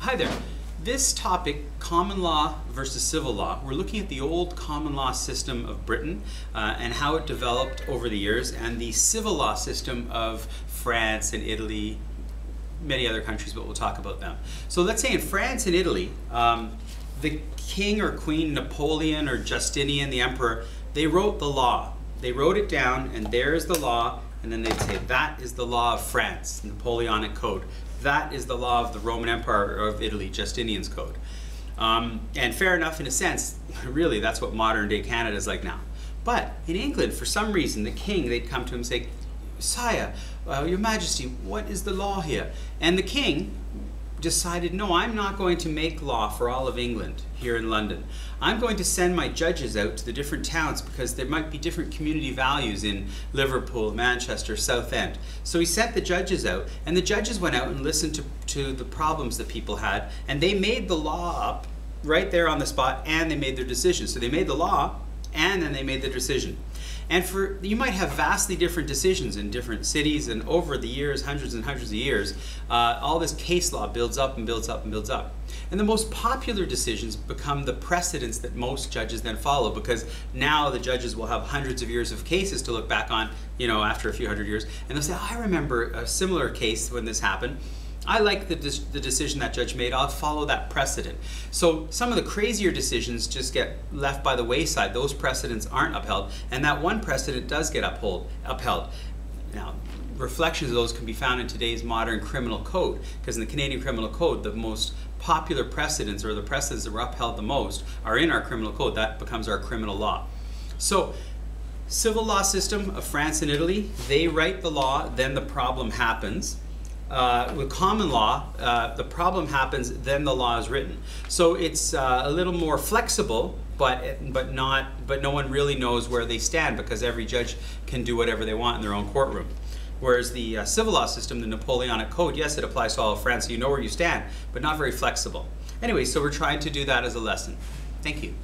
Hi there. This topic, common law versus civil law, we're looking at the old common law system of Britain and how it developed over the years, and the civil law system of France and Italy, many other countries, but we'll talk about them. So let's say in France and Italy, the king or queen, Napoleon or Justinian, the emperor, they wrote the law. They wrote it down, and there's the law, and then they'd say, that is the law of France, Napoleonic Code. That is the law of the Roman Empire of Italy, Justinian's Code. And fair enough in a sense, really that's what modern day Canada is like now. But in England, for some reason, the king, they'd come to him and say, Sire, your Majesty, what is the law here? And the king decided, no, I'm not going to make law for all of England here in London. I'm going to send my judges out to the different towns because there might be different community values in Liverpool, Manchester, Southend. So he sent the judges out, and the judges went out and listened to the problems that people had, and they made the law up right there on the spot, and they made their decision. So they made the law, and then they made the decision. And you might have vastly different decisions in different cities, and over the years, hundreds and hundreds of years, all this case law builds up and builds up and builds up. And the most popular decisions become the precedents that most judges then follow, because now the judges will have hundreds of years of cases to look back on, you know, after a few hundred years, and they'll say, I remember a similar case when this happened. I like the decision that judge made. I'll follow that precedent. So some of the crazier decisions just get left by the wayside. Those precedents aren't upheld, and that one precedent does get upheld. Now, reflections of those can be found in today's modern criminal code, because in the Canadian criminal code, the most popular precedents, or the precedents that were upheld the most, are in our criminal code. That becomes our criminal law. So, civil law system of France and Italy, they write the law, then the problem happens. With common law, the problem happens, then the law is written. So it's a little more flexible, but no one really knows where they stand, because every judge can do whatever they want in their own courtroom. Whereas the civil law system, the Napoleonic Code, yes, it applies to all of France, so you know where you stand, but not very flexible. Anyway, so we're trying to do that as a lesson. Thank you.